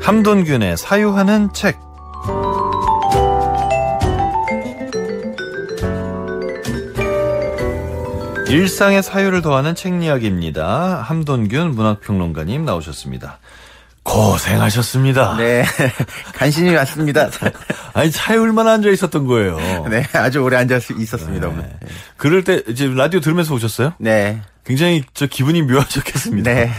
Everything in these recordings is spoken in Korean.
함돈균의 사유하는 책. 일상의 사유를 더하는 책 이야기입니다. 함돈균 문학평론가님 나오셨습니다. 고생하셨습니다. 네, 간신히 왔습니다. 아니, 차에 얼마나 앉아 있었던 거예요? 네, 아주 오래 앉아 있었습니다. 네. 오늘. 그럴 때 이제 라디오 들으면서 오셨어요? 네. 굉장히 기분이 묘하셨겠습니다. 네.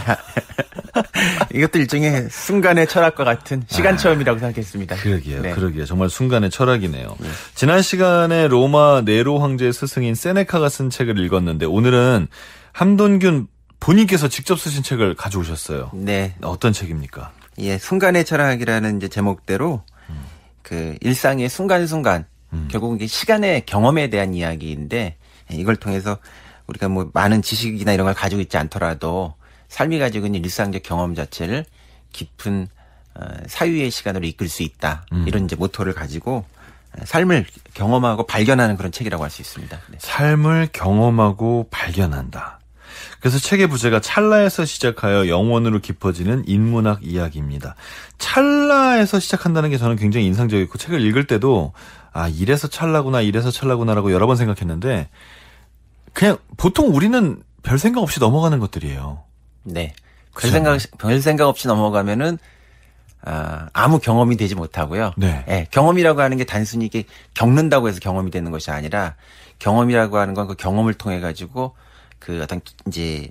이것도 일종의 순간의 철학과 같은 시간 체험이라고 생각했습니다. 그러게요. 네. 그러게요. 정말 순간의 철학이네요. 네. 지난 시간에 로마 네로 황제의 스승인 세네카가 쓴 책을 읽었는데 오늘은 함돈균 본인께서 직접 쓰신 책을 가져오셨어요. 네. 어떤 책입니까? 예, 순간의 철학이라는 이제 제목대로 그 일상의 순간순간 결국 이게 시간의 경험에 대한 이야기인데 이걸 통해서 우리가 뭐 많은 지식이나 이런 걸 가지고 있지 않더라도 삶이 가지고 있는 일상적 경험 자체를 깊은 사유의 시간으로 이끌 수 있다. 이런 이제 모토를 가지고 삶을 경험하고 발견하는 그런 책이라고 할 수 있습니다. 네. 삶을 경험하고 발견한다. 그래서 책의 부제가 찰나에서 시작하여 영원으로 깊어지는 인문학 이야기입니다. 찰나에서 시작한다는 게 저는 굉장히 인상적이고 책을 읽을 때도 아, 이래서 찰나구나 이래서 찰나구나라고 여러 번 생각했는데 그냥 보통 우리는 별 생각 없이 넘어가는 것들이에요. 네. 별 생각 없이 넘어가면은 아무 경험이 되지 못하고요. 네. 네. 경험이라고 하는 게 단순히 이게 겪는다고 해서 경험이 되는 것이 아니라 경험이라고 하는 건 그 경험을 통해 가지고 그 어떤 이제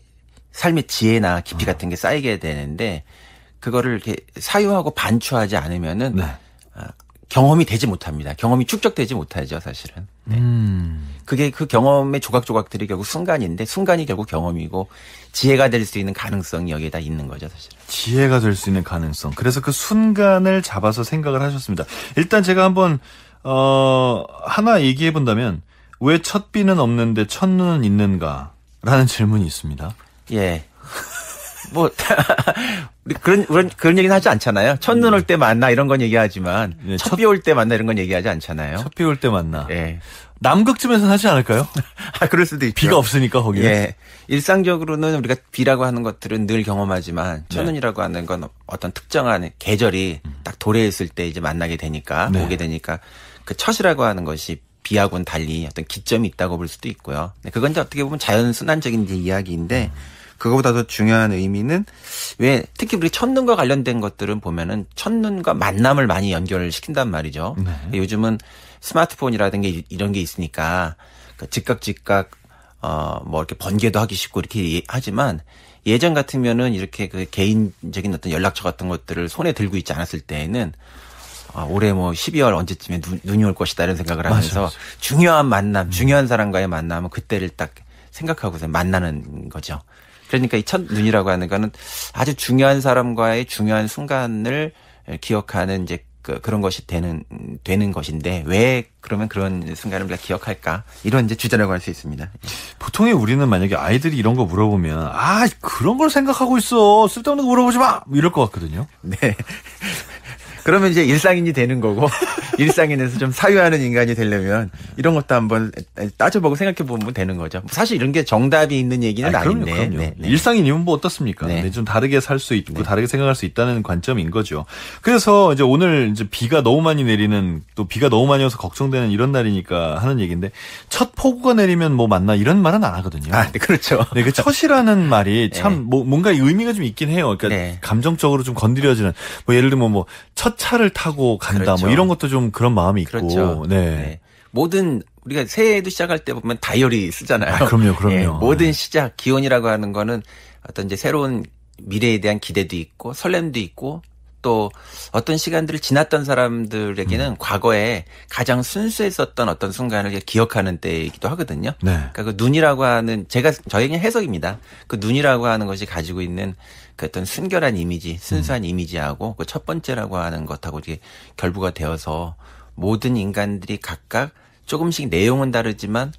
삶의 지혜나 깊이 같은 게 쌓이게 되는데 그거를 이렇게 사유하고 반추하지 않으면은 네. 경험이 되지 못합니다. 경험이 축적되지 못하죠, 사실은. 네. 그게 그 경험의 조각조각들이 결국 순간인데 순간이 결국 경험이고 지혜가 될 수 있는 가능성이 여기에다 있는 거죠, 사실은. 지혜가 될 수 있는 가능성. 그래서 그 순간을 잡아서 생각을 하셨습니다. 일단 제가 한번 하나 얘기해 본다면 왜 첫 비는 없는데 첫눈은 있는가? 라는 질문이 있습니다. 예. 뭐, 우리 그런 얘기는 하지 않잖아요. 첫눈 올 때 만나 이런 건 얘기하지만, 네, 첫 비 올 때 만나 이런 건 얘기하지 않잖아요. 첫 비 올 때 만나. 예. 남극쯤에서는 하지 않을까요? 그럴 수도 있죠. 비가 없으니까, 거기에. 예. 일상적으로는 우리가 비라고 하는 것들은 늘 경험하지만, 첫눈이라고 하는 건 어떤 특정한 계절이 딱 도래했을 때 이제 만나게 되니까, 네. 오게 되니까, 그 첫이라고 하는 것이 비하고는 달리 어떤 기점이 있다고 볼 수도 있고요. 그건 이제 어떻게 보면 자연순환적인 이제 이야기인데, 그거보다 더 중요한 의미는 왜 특히 우리 첫눈과 관련된 것들은 보면은 첫눈과 만남을 많이 연결을 시킨단 말이죠. 네. 요즘은 스마트폰이라든가 이런 게 있으니까 그 즉각 뭐 이렇게 번개도 하기 쉽고 이렇게 하지만 예전 같으면은 이렇게 그 개인적인 어떤 연락처 같은 것들을 손에 들고 있지 않았을 때에는 올해 뭐 12월 언제쯤에 눈이 올 것이다 이런 생각을 하면서 맞아. 중요한 만남, 중요한 사람과의 만남은 그때를 딱 생각하고서 만나는 거죠. 그러니까 이 첫눈이라고 하는 거는 아주 중요한 사람과의 중요한 순간을 기억하는 이제 그런 것이 되는 것인데 왜 그러면 그런 순간을 우리가 기억할까? 이런 이제 주제라고 할 수 있습니다. 보통의 우리는 만약에 아이들이 이런 거 물어보면 그런 걸 생각하고 있어. 쓸데없는 거 물어보지 마. 이럴 것 같거든요. 네. 그러면 이제 일상인이 되는 거고 일상인에서 좀 사유하는 인간이 되려면 이런 것도 한번 따져보고 생각해보면 되는 거죠. 사실 이런 게 정답이 있는 얘기는 아닌데. 그럼요. 네. 일상인이면 뭐 어떻습니까? 네. 네, 좀 다르게 살 수 있고 다르게 생각할 수 있다는 관점인 거죠. 그래서 이제 오늘 이제 비가 너무 많이 내리는 또 비가 너무 많이 와서 걱정되는 이런 날이니까 하는 얘기인데 첫 폭우가 내리면 뭐 맞나 이런 말은 안 하거든요. 네, 그렇죠. 네, 그 첫이라는 말이 참 뭔가 의미가 좀 있긴 해요. 그러니까 감정적으로 좀 건드려지는 뭐 예를 들면 뭐 첫 차를 타고 간다 그렇죠. 뭐 이런 것도 좀 그런 마음이 있고. 그렇죠. 네. 모든 우리가 새해도 시작할 때 보면 다이어리 쓰잖아요. 그럼요. 모든 시작 기원이라고 하는 거는 어떤 이제 새로운 미래에 대한 기대도 있고 설렘도 있고 또 어떤 시간들을 지났던 사람들에게는 과거에 가장 순수했었던 어떤 순간을 기억하는 때이기도 하거든요. 네. 그러니까 그 눈이라고 하는 저에게 해석입니다. 그 눈이라고 하는 것이 가지고 있는 그 어떤 순결한 이미지, 순수한 이미지하고 그 첫 번째라고 하는 것하고 이게 결부가 되어서 모든 인간들이 각각 조금씩 내용은 다르지만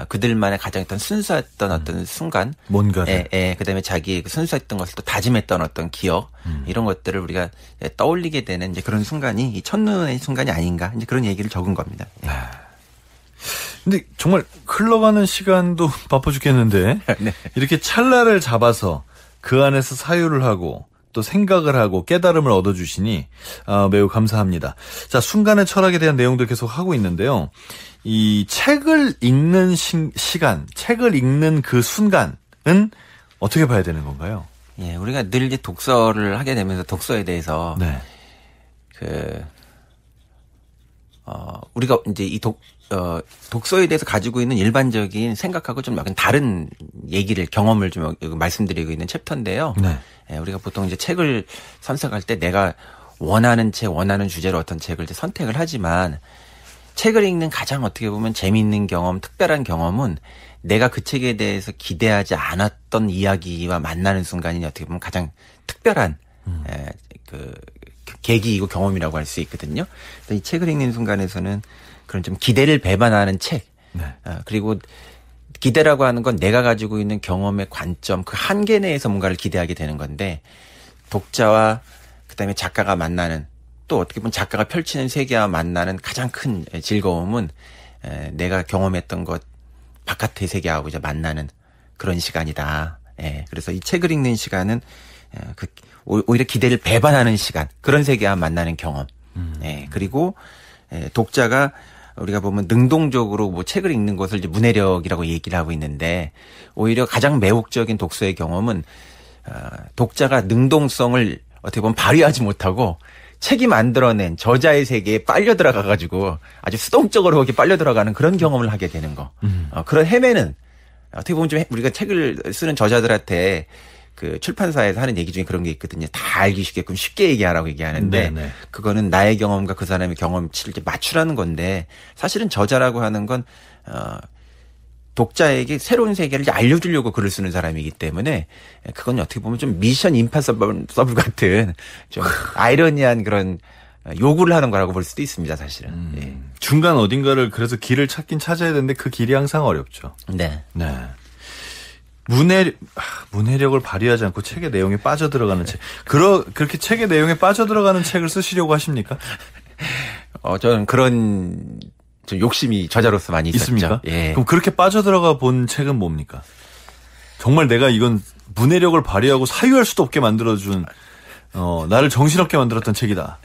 그들만의 가장 어떤 순수했던 어떤 순간, 뭔가를, 그다음에 자기의 그 순수했던 것을 또 다짐했던 어떤 기억 이런 것들을 우리가 떠올리게 되는 이제 그런 순간이 이 첫눈의 순간이 아닌가 이제 그런 얘기를 적은 겁니다. 근데 정말 흘러가는 시간도 바빠 죽겠는데 네. 이렇게 찰나를 잡아서 그 안에서 사유를 하고 또 생각을 하고 깨달음을 얻어주시니 매우 감사합니다. 자, 순간의 철학에 대한 내용도 계속 하고 있는데요. 이 책을 읽는 시간, 책을 읽는 그 순간은 어떻게 봐야 되는 건가요? 예, 우리가 늘 이제 독서를 하게 되면서 독서에 대해서 네. 우리가 이제 이 독서에 대해서 가지고 있는 일반적인 생각하고 좀 약간 다른 경험을 좀 말씀드리고 있는 챕터인데요. 네. 예, 우리가 보통 이제 책을 선택할 때 내가 원하는 주제로 어떤 책을 이제 선택을 하지만 책을 읽는 가장 어떻게 보면 재미있는 경험, 특별한 경험은 내가 그 책에 대해서 기대하지 않았던 이야기와 만나는 순간이 어떻게 보면 가장 특별한 계기이고 경험이라고 할 수 있거든요. 이 책을 읽는 순간에서는 그런 좀 기대를 배반하는 책, 네. 그리고 기대라고 하는 건 내가 가지고 있는 경험의 관점, 그 한계 내에서 뭔가를 기대하게 되는 건데 독자와 그다음에 작가가 만나는 또 어떻게 보면 작가가 펼치는 세계와 만나는 가장 큰 즐거움은 내가 경험했던 것 바깥의 세계하고 이제 만나는 그런 시간이다. 예, 그래서 이 책을 읽는 시간은 오히려 기대를 배반하는 시간, 그런 세계와 만나는 경험. 예, 그리고 독자가 우리가 보면 능동적으로 뭐 책을 읽는 것을 이제 문해력이라고 얘기를 하고 있는데 오히려 가장 매혹적인 독서의 경험은 독자가 능동성을 어떻게 보면 발휘하지 못하고 책이 만들어낸 저자의 세계에 빨려 들어가가지고 아주 수동적으로 거기 빨려 들어가는 그런 경험을 하게 되는 거. 그런 헤매는 어떻게 보면 좀 우리가 책을 쓰는 저자들한테 그 출판사에서 하는 얘기 중에 그런 게 있거든요. 다 알기 쉽게끔 쉽게 얘기하라고 얘기하는데 네네. 그거는 나의 경험과 그 사람의 경험치를 이제 맞추라는 건데 사실은 저자라고 하는 건 독자에게 새로운 세계를 이제 알려주려고 글을 쓰는 사람이기 때문에 그건 어떻게 보면 좀 미션 임파서블 같은 좀 아이러니한 그런 요구를 하는 거라고 볼 수도 있습니다, 사실은. 예. 중간 어딘가를 그래서 길을 찾긴 찾아야 되는데 그 길이 항상 어렵죠. 네. 네. 문해력을 발휘하지 않고 책의 내용에 빠져들어가는 책. 그렇게 책의 내용에 빠져들어가는 책을 쓰시려고 하십니까? 저는 그런 좀 욕심이 저자로서 많이 있었죠. 있습니까? 예. 그럼 그렇게 빠져들어가 본 책은 뭡니까? 정말 내가 이건 문해력을 발휘하고 사유할 수도 없게 만들어준, 나를 정신없게 만들었던 책이다.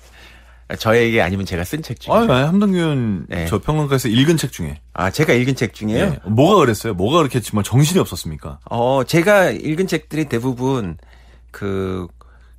저에게 아니면 제가 쓴 책 중에. 함동균 네. 저 평론가에서 읽은 책 중에. 제가 읽은 책 중에요? 네. 뭐가 그랬어요? 뭐가 그렇게 정말 정신이 없었습니까? 제가 읽은 책들이 대부분 그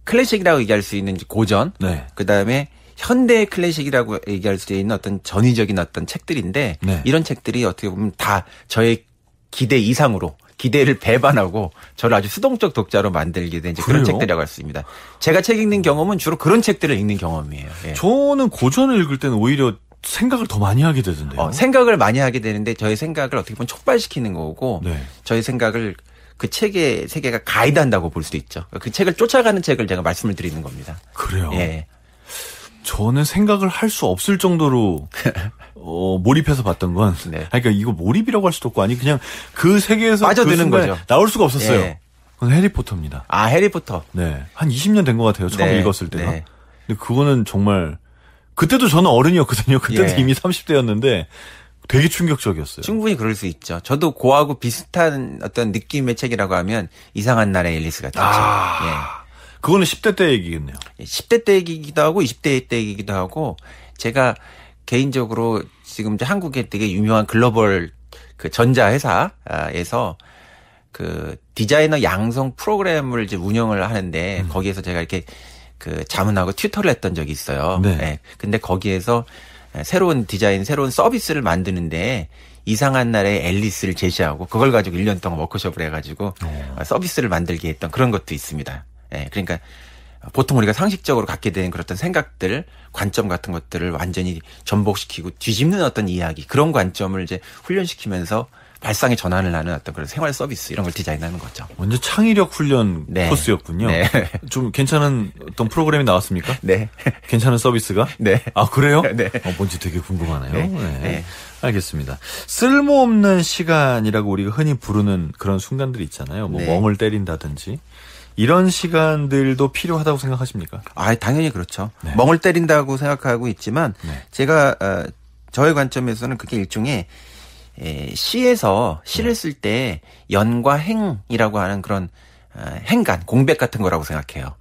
클래식이라고 얘기할 수 있는 고전, 네. 그 다음에 현대 클래식이라고 얘기할 수 있는 어떤 전위적인 어떤 책들인데 네. 이런 책들이 어떻게 보면 다 저의 기대 이상으로 기대를 배반하고 저를 아주 수동적 독자로 만들게 된 이제 그런 그래요? 책들이라고 할 수 있습니다. 제가 책 읽는 경험은 주로 그런 책들을 읽는 경험이에요. 예. 저는 고전을 읽을 때는 오히려 생각을 더 많이 하게 되던데요. 생각을 많이 하게 되는데 저의 생각을 어떻게 보면 촉발시키는 거고 네. 저의 생각을 그 책의 세계가 가이드한다고 볼 수도 있죠. 그 책을 쫓아가는 책을 제가 말씀을 드리는 겁니다. 그래요? 예. 저는 생각을 할 수 없을 정도로 몰입해서 봤던 건 네. 그러니까 이거 몰입이라고 할 수도 없고 아니 그냥 그 세계에서 빠져드는 그 거죠. 나올 수가 없었어요. 예. 그건 해리포터입니다. 해리포터. 네. 한 20년 된 것 같아요. 처음 네. 읽었을 때가. 네. 근데 그거는 정말 그때도 저는 어른이었거든요. 그때도 예. 이미 30대였는데 되게 충격적이었어요. 충분히 그럴 수 있죠. 저도 그하고 비슷한 어떤 느낌의 책이라고 하면 이상한 나라의 앨리스 같은 책. 그거는 10대 때 얘기겠네요. 10대 때 얘기기도 하고 20대 때 얘기기도 하고 제가 개인적으로 지금 이제 한국의 되게 유명한 글로벌 그 전자 회사에서 그 디자이너 양성 프로그램을 이제 운영을 하는데 거기에서 제가 이렇게 그 자문하고 튜터를 했던 적이 있어요. 네. 네. 근데 거기에서 새로운 디자인, 새로운 서비스를 만드는데 이상한 나라의 앨리스를 제시하고 그걸 가지고 1년 동안 워크숍을 해가지고 서비스를 만들게 했던 그런 것도 있습니다. 예, 그러니까 보통 우리가 상식적으로 갖게 되는 그런 어떤 생각들, 관점 같은 것들을 완전히 전복시키고 뒤집는 어떤 이야기, 그런 관점을 이제 훈련시키면서 발상의 전환을 하는 어떤 그런 생활 서비스 이런 걸 디자인하는 거죠. 완전 창의력 훈련 네. 코스였군요. 네. 좀 괜찮은 어떤 프로그램이 나왔습니까? 네. 괜찮은 서비스가? 네. 아, 그래요? 네. 뭔지 되게 궁금하네요. 네. 네. 네. 알겠습니다. 쓸모없는 시간이라고 우리가 흔히 부르는 그런 순간들이 있잖아요. 뭐 네. 멍을 때린다든지. 이런 시간들도 필요하다고 생각하십니까? 당연히 그렇죠. 네. 멍을 때린다고 생각하고 있지만 네. 제가 저의 관점에서는 그게 일종의 시를 쓸 때 연과 행이라고 하는 그런 행간, 공백 같은 거라고 생각해요.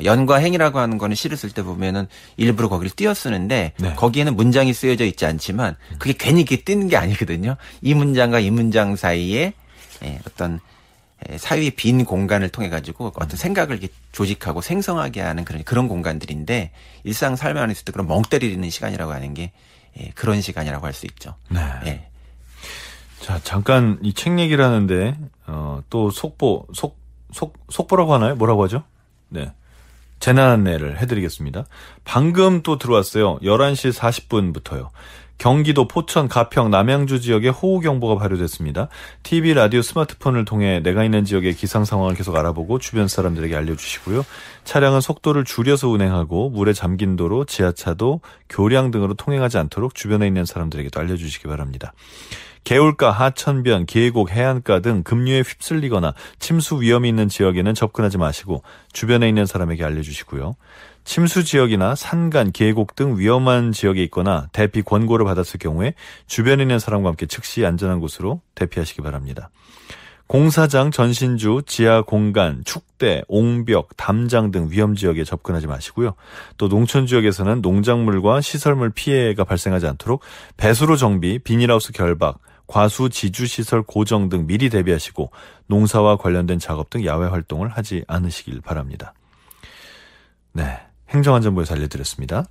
연과 행이라고 하는 거는 시를 쓸 때 보면은 일부러 거기를 띄어 쓰는데 네. 거기에는 문장이 쓰여져 있지 않지만 그게 괜히 이렇게 뜨는 게 아니거든요. 이 문장과 이 문장 사이에 어떤 사유의 빈 공간을 통해 가지고 어떤 생각을 이렇게 조직하고 생성하게 하는 그런 공간들인데 일상 삶 안에서도 그런 멍 때리는 시간이라고 하는 게 그런 시간이라고 할 수 있죠. 네. 예. 자, 잠깐 이 책 얘기를 하는데 또 속보라고 하나요? 뭐라고 하죠? 네. 재난 안내를 해드리겠습니다. 방금 또 들어왔어요. 11시 40분부터요. 경기도 포천, 가평, 남양주 지역에 호우경보가 발효됐습니다. TV, 라디오, 스마트폰을 통해 내가 있는 지역의 기상 상황을 계속 알아보고 주변 사람들에게 알려주시고요. 차량은 속도를 줄여서 운행하고 물에 잠긴 도로, 지하차도, 교량 등으로 통행하지 않도록 주변에 있는 사람들에게도 알려주시기 바랍니다. 개울가, 하천변, 계곡, 해안가 등 급류에 휩쓸리거나 침수 위험이 있는 지역에는 접근하지 마시고 주변에 있는 사람에게 알려주시고요. 침수 지역이나 산간, 계곡 등 위험한 지역에 있거나 대피 권고를 받았을 경우에 주변에 있는 사람과 함께 즉시 안전한 곳으로 대피하시기 바랍니다. 공사장, 전신주, 지하 공간, 축대, 옹벽, 담장 등 위험 지역에 접근하지 마시고요. 또 농촌 지역에서는 농작물과 시설물 피해가 발생하지 않도록 배수로 정비, 비닐하우스 결박, 과수 지주시설 고정 등 미리 대비하시고 농사와 관련된 작업 등 야외 활동을 하지 않으시길 바랍니다. 네, 행정안전부에서 알려드렸습니다.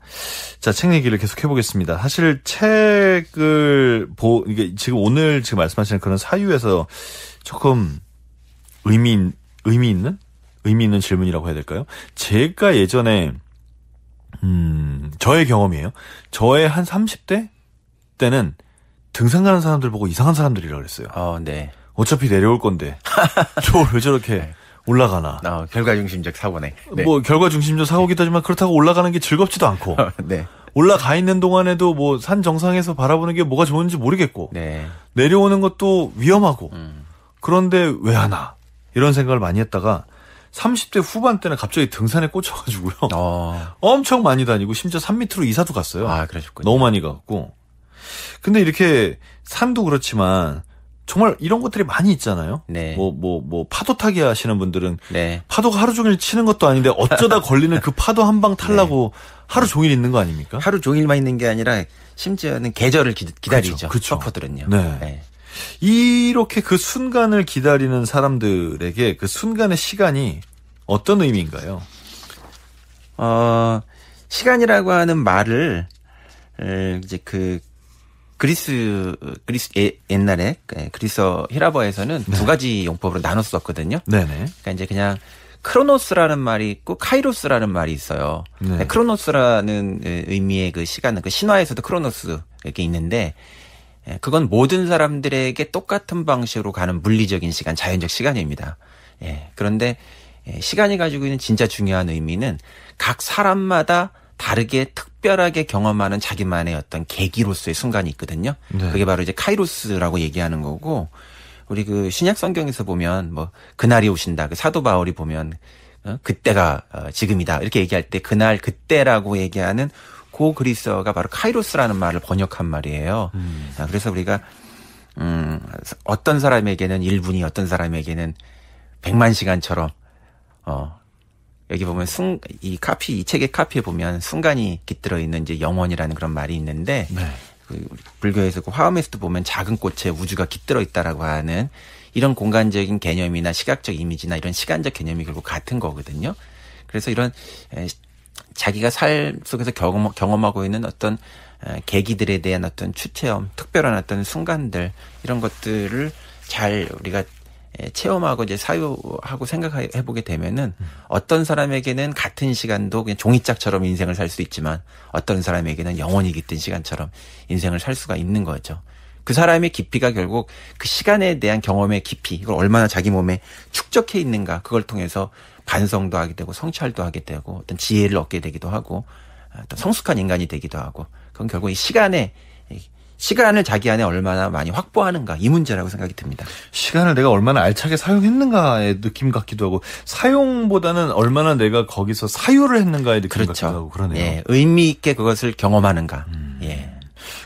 자, 책 얘기를 계속 해보겠습니다. 사실 책을 이게 지금 오늘 지금 말씀하시는 그런 사유에서 조금 의미 있는 질문이라고 해야 될까요? 제가 예전에 저의 경험이에요. 저의 한 30대 때는 등산 가는 사람들 보고 이상한 사람들이라고 그랬어요. 네. 어차피 내려올 건데 저걸 왜 저렇게 올라가나. 결과중심적 사고네. 네. 뭐 결과중심적 사고기도 하지만 그렇다고 올라가는 게 즐겁지도 않고. 네. 올라가 있는 동안에도 뭐 산 정상에서 바라보는 게 뭐가 좋은지 모르겠고. 네. 내려오는 것도 위험하고. 그런데 왜 하나. 이런 생각을 많이 했다가 30대 후반 때는 갑자기 등산에 꽂혀가지고요. 엄청 많이 다니고 심지어 산 밑으로 이사도 갔어요. 그러셨군요. 너무 많이 가고. 근데 이렇게 산도 그렇지만 정말 이런 것들이 많이 있잖아요. 네. 뭐 파도 타기 하시는 분들은 네. 파도가 하루 종일 치는 것도 아닌데 어쩌다 걸리는 그 파도 한 방 타려고 하루 종일 있는 거 아닙니까? 하루 종일만 있는 게 아니라 심지어는 계절을 기다리죠. 그렇죠. 서퍼들은요. 네. 네. 이렇게 그 순간을 기다리는 사람들에게 그 순간의 시간이 어떤 의미인가요? 시간이라고 하는 말을 이제 그리스 옛날에 그리스어 히라버에서는 두 가지 용법으로 나눴었거든요. 네네. 그러니까 이제 그냥 크로노스라는 말이 있고 카이로스라는 말이 있어요. 네. 크로노스라는 의미의 그 시간은 그 신화에서도 크로노스 이렇게 있는데 그건 모든 사람들에게 똑같은 방식으로 가는 물리적인 시간, 자연적 시간입니다. 그런데 시간이 가지고 있는 진짜 중요한 의미는 각 사람마다 다르게 특별하게 경험하는 자기만의 어떤 계기로서의 순간이 있거든요. 네. 그게 바로 이제 카이로스라고 얘기하는 거고, 우리 그 신약 성경에서 보면 뭐 그날이 오신다. 그 사도 바울이 보면 그때가 지금이다 이렇게 얘기할 때 그날 그때라고 얘기하는 그 그리스어가 바로 카이로스라는 말을 번역한 말이에요. 그래서 우리가 어떤 사람에게는 1분이 어떤 사람에게는 100만 시간처럼 여기 보면 이 책의 카피에 보면 순간이 깃들어 있는 이제 영원이라는 그런 말이 있는데 네. 불교에서 그 화엄에서도 보면 작은 꽃에 우주가 깃들어 있다라고 하는 이런 공간적인 개념이나 시각적 이미지나 이런 시간적 개념이 결국 같은 거거든요. 그래서 이런 자기가 삶 속에서 경험하고 있는 어떤 계기들에 대한 어떤 추체험, 특별한 어떤 순간들 이런 것들을 잘 우리가 체험하고 이제 사유하고 생각해 보게 되면은 어떤 사람에게는 같은 시간도 그냥 종이짝처럼 인생을 살 수 있지만 어떤 사람에게는 영원히 깃든 시간처럼 인생을 살 수가 있는 거죠. 그 사람의 깊이가 결국 그 시간에 대한 경험의 깊이, 이걸 얼마나 자기 몸에 축적해 있는가, 그걸 통해서 반성도 하게 되고 성찰도 하게 되고 어떤 지혜를 얻게 되기도 하고 어떤 성숙한 인간이 되기도 하고, 그건 결국 이 시간을 자기 안에 얼마나 많이 확보하는가, 이 문제라고 생각이 듭니다. 시간을 내가 얼마나 알차게 사용했는가의 느낌 같기도 하고, 사용보다는 얼마나 내가 거기서 사유를 했는가의 느낌 그렇죠. 같기도 하고 그러네요. 예, 의미 있게 그것을 경험하는가. 예.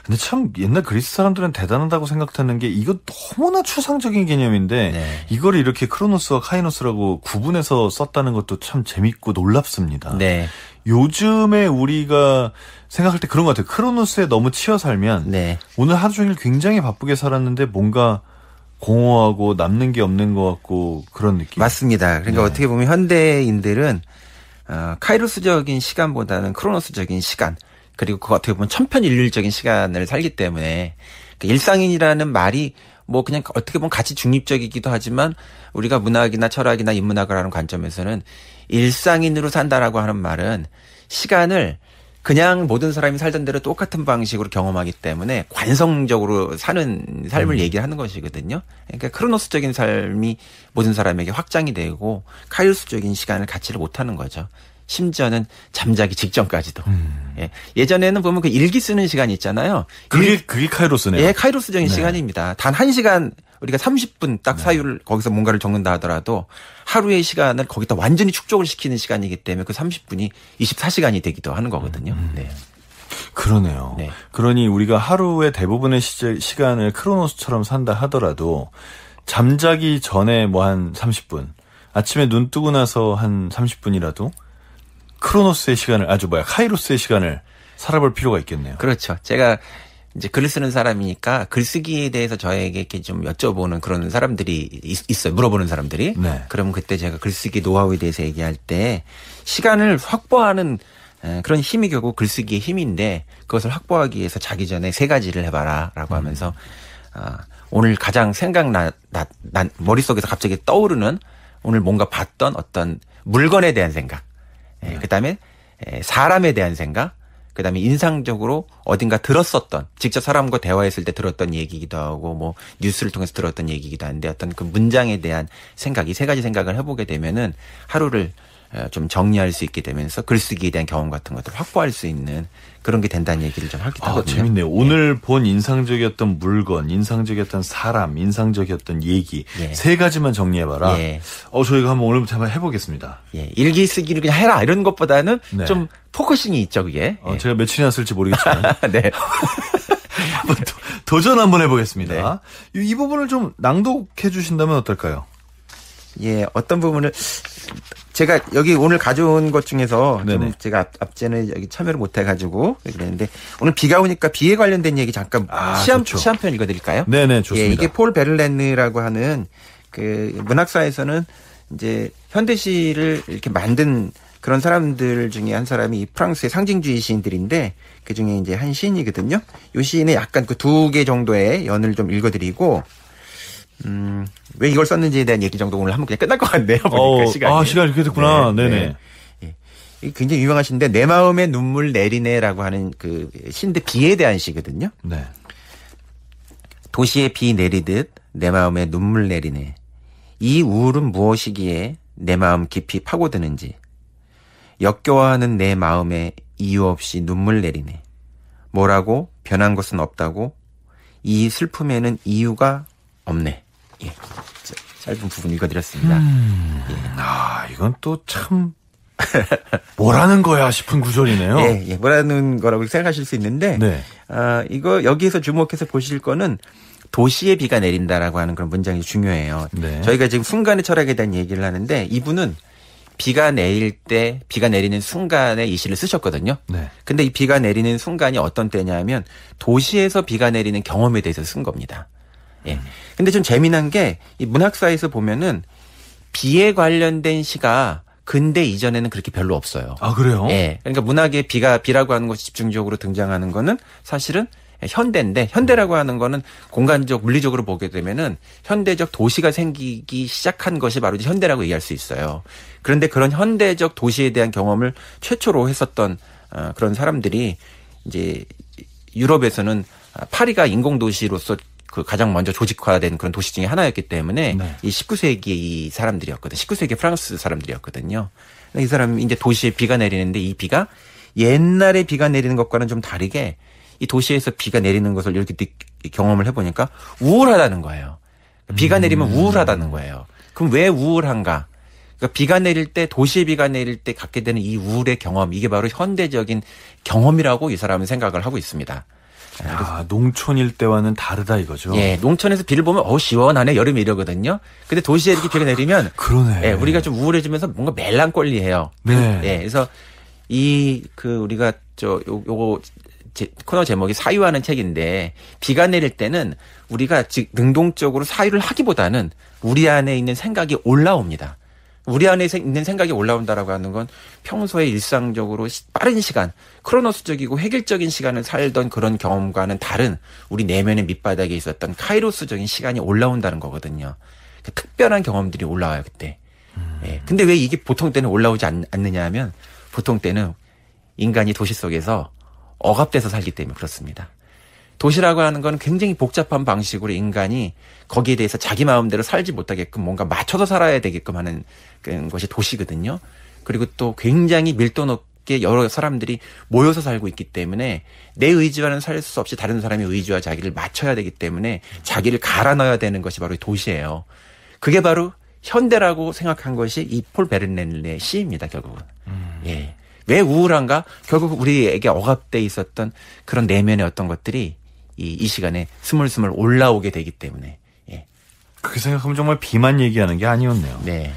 근데 참 옛날 그리스 사람들은 대단하다고 생각하는 게 이거 너무나 추상적인 개념인데 네. 이걸 이렇게 크로노스와 카이노스라고 구분해서 썼다는 것도 참 재밌고 놀랍습니다. 네. 요즘에 우리가 생각할 때 그런 것 같아요. 크로노스에 너무 치여 살면 네. 오늘 하루 종일 굉장히 바쁘게 살았는데 뭔가 공허하고 남는 게 없는 것 같고 그런 느낌. 맞습니다. 그러니까 네. 어떻게 보면 현대인들은 카이로스적인 시간보다는 크로노스적인 시간 그리고 그거 어떻게 보면 천편일률적인 시간을 살기 때문에 그 일상인이라는 말이 뭐 그냥 어떻게 보면 가치 중립적이기도 하지만 우리가 문학이나 철학이나 인문학을 하는 관점에서는 일상인으로 산다라고 하는 말은 시간을 그냥 모든 사람이 살던 대로 똑같은 방식으로 경험하기 때문에 관성적으로 사는 삶을 얘기하는 것이거든요. 그러니까 크로노스적인 삶이 모든 사람에게 확장이 되고 카이로스적인 시간을 갖지를 못하는 거죠. 심지어는 잠자기 직전까지도. 예. 예전에는 보면 그 일기 쓰는 시간이 있잖아요. 그게 카이로스네요. 예, 카이로스적인 네. 시간입니다. 단 1시간 우리가 30분 딱 사유를 거기서 뭔가를 적는다 하더라도 하루의 시간을 거기다 완전히 축적을 시키는 시간이기 때문에 그 30분이 24시간이 되기도 하는 거거든요. 네. 그러네요. 네. 그러니 우리가 하루의 대부분의 시간을 크로노스처럼 산다 하더라도 잠자기 전에 뭐 한 30분, 아침에 눈 뜨고 나서 한 30분이라도 크로노스의 시간을 카이로스의 시간을 살아볼 필요가 있겠네요. 그렇죠. 제가 이제 글을 쓰는 사람이니까 글쓰기에 대해서 저에게 이렇게 좀 여쭤보는 그런 사람들이 있어요. 물어보는 사람들이. 네. 그러면 그때 제가 글쓰기 노하우에 대해서 얘기할 때 시간을 확보하는 그런 힘이 결국 글쓰기의 힘인데 그것을 확보하기 위해서 자기 전에 3가지를 해봐라라고 하면서 오늘 가장 난 머릿속에서 갑자기 떠오르는 오늘 뭔가 봤던 어떤 물건에 대한 생각. 그다음에 사람에 대한 생각, 그다음에 인상적으로 어딘가 들었었던 직접 사람과 대화했을 때 들었던 얘기기도 하고 뭐 뉴스를 통해서 들었던 얘기기도 한데 어떤 그 문장에 대한 생각, 이 3가지 생각을 해보게 되면은 하루를 좀 정리할 수 있게 되면서 글쓰기에 대한 경험 같은 것들을 확보할 수 있는 그런 게 된다는 얘기를 좀 하기도 하거든요. 재밌네요. 오늘 본 인상적이었던 물건, 인상적이었던 사람, 인상적이었던 얘기 3가지만 정리해봐라. 예. 저희가 오늘부터 한번 해보겠습니다. 예. 일기 쓰기를 그냥 해라 이런 것보다는 네. 좀 포커싱이 있죠, 그게. 제가 며칠이나 쓸지 모르겠지만 네. 한번 도전 한번 해보겠습니다. 네. 이 부분을 좀 낭독해 주신다면 어떨까요? 예, 어떤 부분을 제가 여기 오늘 가져온 것 중에서 좀 제가 앞전에 여기 참여를 못 해가지고 그랬는데 오늘 비가 오니까 비에 관련된 얘기 잠깐 시 한 편 읽어드릴까요? 네네, 좋습니다. 예, 이게 폴 베를렌느라고 하는 그 문학사에서는 이제 현대시를 이렇게 만든 그런 사람들 중에 한 사람이 프랑스의 상징주의 시인들인데 그 중에 이제 한 시인이거든요. 이 시인의 약간 그 2개 정도의 연을 좀 읽어드리고 왜 이걸 썼는지에 대한 얘기 정도 오늘 하면 그냥 끝날 것 같네요. 보니까 시간이. 시간이 이렇게 됐구나. 네네. 네. 굉장히 유명한 시인데 내 마음에 눈물 내리네라고 하는 그 시인데 비에 대한 시거든요. 네. 도시에 비 내리듯 내 마음에 눈물 내리네. 이 우울은 무엇이기에 내 마음 깊이 파고드는지. 역겨워하는 내 마음에 이유 없이 눈물 내리네. 뭐라고 변한 것은 없다고 이 슬픔에는 이유가 없네. 예. 짧은 부분 읽어드렸습니다. 예. 이건 또 참 뭐라는 거야 싶은 구절이네요. 예, 뭐라는 거라고 생각하실 수 있는데, 네. 이거 여기에서 주목해서 보실 거는 도시에 비가 내린다라고 하는 그런 문장이 중요해요. 네. 저희가 지금 순간의 철학에 대한 얘기를 하는데 이분은 비가 내릴 때 비가 내리는 순간에 이 시를 쓰셨거든요. 네. 근데 이 비가 내리는 순간이 어떤 때냐면 도시에서 비가 내리는 경험에 대해서 쓴 겁니다. 예. 근데 좀 재미난 게 이 문학사에서 보면은 비에 관련된 시가 근대 이전에는 그렇게 별로 없어요. 아, 그래요? 예. 그러니까 문학에 비라고 하는 것이 집중적으로 등장하는 거는 사실은 현대인데 현대라고 하는 거는 공간적 물리적으로 보게 되면은 현대적 도시가 생기기 시작한 것이 바로 이제 현대라고 얘기할 수 있어요. 그런데 그런 현대적 도시에 대한 경험을 최초로 했었던 그런 사람들이 이제 유럽에서는 파리가 인공도시로서 그 가장 먼저 조직화된 그런 도시 중에 하나였기 때문에 이 19세기의 이 사람들이었거든. 19세기 프랑스 사람들이었거든요. 이 사람이 이제 도시에 비가 내리는데 이 비가 옛날에 비가 내리는 것과는 좀 다르게 이 도시에서 비가 내리는 것을 이렇게 경험을 해보니까 우울하다는 거예요. 비가 내리면 우울하다는 거예요. 그럼 왜 우울한가? 그러니까 비가 내릴 때 도시에 비가 내릴 때 갖게 되는 이 우울의 경험 이게 바로 현대적인 경험이라고 이 사람은 생각을 하고 있습니다. 야, 농촌일 때와는 다르다 이거죠. 예, 농촌에서 비를 보면 시원하네 여름에 이러거든요. 근데 도시에 이렇게 비가 내리면 그러네. 예, 우리가 좀 우울해지면서 뭔가 멜랑꼴리해요. 네. 예, 그래서 우리가 요거 코너 제목이 사유하는 책인데 비가 내릴 때는 우리가 능동적으로 사유를 하기보다는 우리 안에 있는 생각이 올라옵니다. 우리 안에 있는 생각이 올라온다라고 하는 건 평소에 일상적으로 빠른 시간, 크로노스적이고 획일적인 시간을 살던 그런 경험과는 다른 우리 내면의 밑바닥에 있었던 카이로스적인 시간이 올라온다는 거거든요. 그 특별한 경험들이 올라와요, 그때. 예. 근데 왜 이게 보통 때는 올라오지 않느냐 하면 보통 때는 인간이 도시 속에서 억압돼서 살기 때문에 그렇습니다. 도시라고 하는 건 굉장히 복잡한 방식으로 인간이 거기에 대해서 자기 마음대로 살지 못하게끔 뭔가 맞춰서 살아야 되게끔 하는 것이 도시거든요. 그리고 또 굉장히 밀도 높게 여러 사람들이 모여서 살고 있기 때문에 내 의지와는 살 수 없이 다른 사람의 의지와 자기를 맞춰야 되기 때문에 자기를 갈아 넣어야 되는 것이 바로 도시예요. 그게 바로 현대라고 생각한 것이 이 폴 베르넬의 시입니다, 결국은. 예. 왜 우울한가? 결국 우리에게 억압돼 있었던 그런 내면의 어떤 것들이 이 시간에 스물스물 올라오게 되기 때문에. 예. 그렇게 생각하면 정말 비만 얘기하는 게 아니었네요. 네.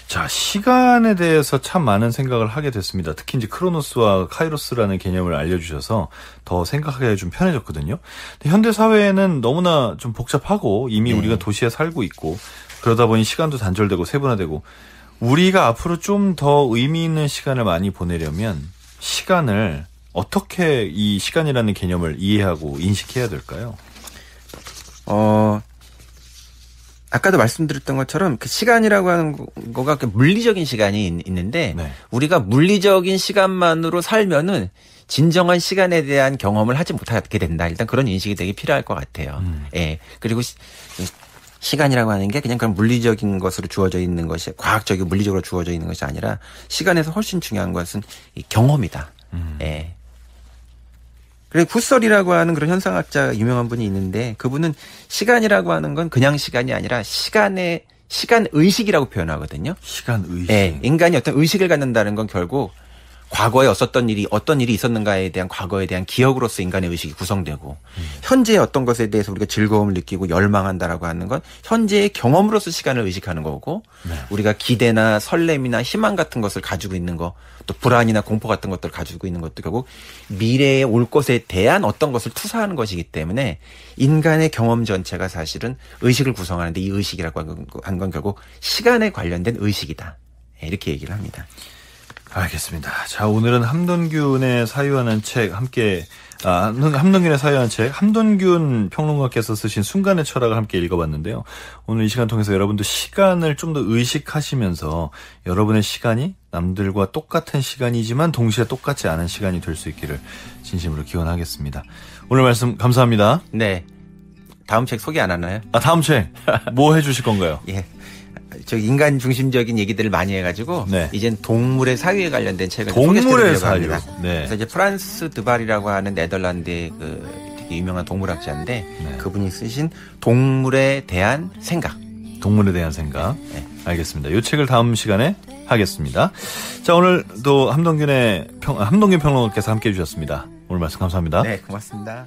자, 시간에 대해서 참 많은 생각을 하게 됐습니다. 특히 이제 크로노스와 카이로스라는 개념을 알려주셔서 더 생각하기가 좀 편해졌거든요. 근데 현대 사회에는 너무나 좀 복잡하고 이미 우리가 도시에 살고 있고 그러다 보니 시간도 단절되고 세분화되고 우리가 앞으로 좀 더 의미 있는 시간을 많이 보내려면 시간을 어떻게 이 시간이라는 개념을 이해하고 인식해야 될까요? 아까도 말씀드렸던 것처럼 그 시간이라고 하는 거가 물리적인 시간이 있는데 네. 우리가 물리적인 시간만으로 살면은 진정한 시간에 대한 경험을 하지 못하게 된다. 일단 그런 인식이 되게 필요할 것 같아요. 예. 그리고 시간이라고 하는 게 그냥 그런 물리적인 것으로 주어져 있는 것이 과학적이고 물리적으로 주어져 있는 것이 아니라 시간에서 훨씬 중요한 것은 이 경험이다. 예. 그리고 후설이라고 하는 그런 현상학자 유명한 분이 있는데 그분은 시간이라고 하는 건 그냥 시간이 아니라 시간 의식이라고 표현하거든요. 시간 의식. 네, 인간이 어떤 의식을 갖는다는 건 결국 과거에 어떤 일이 있었는가에 대한 과거에 대한 기억으로서 인간의 의식이 구성되고 현재의 어떤 것에 대해서 우리가 즐거움을 느끼고 열망한다라고 하는 건 현재의 경험으로서 시간을 의식하는 거고 네. 우리가 기대나 설렘이나 희망 같은 것을 가지고 있는 거 또 불안이나 공포 같은 것들을 가지고 있는 것도 결국 미래에 올 것에 대한 어떤 것을 투사하는 것이기 때문에 인간의 경험 전체가 사실은 의식을 구성하는데 이 의식이라고 하는 건 결국 시간에 관련된 의식이다. 이렇게 얘기를 합니다. 알겠습니다. 자, 오늘은 함돈균의 사유하는 책 함돈균의 사유하는 책, 함돈균 평론가께서 쓰신 순간의 철학을 함께 읽어봤는데요. 오늘 이 시간 통해서 여러분도 시간을 좀 더 의식하시면서 여러분의 시간이 남들과 똑같은 시간이지만 동시에 똑같지 않은 시간이 될 수 있기를 진심으로 기원하겠습니다. 오늘 말씀 감사합니다. 네. 다음 책 소개 안 하나요? 다음 책 뭐 해주실 건가요? 예. 저 인간 중심적인 얘기들을 많이 해가지고 네. 이젠 동물의 사유에 관련된 책을 동물의 사유. 합니다. 네. 그래서 이제 프란스 드발이라고 하는 네덜란드의 되게 유명한 동물학자인데 네. 그분이 쓰신 동물에 대한 생각. 동물에 대한 생각. 네. 알겠습니다. 이 책을 다음 시간에 하겠습니다. 자, 오늘도 함동균 평론가께서 함께 해주셨습니다. 오늘 말씀 감사합니다. 네, 고맙습니다.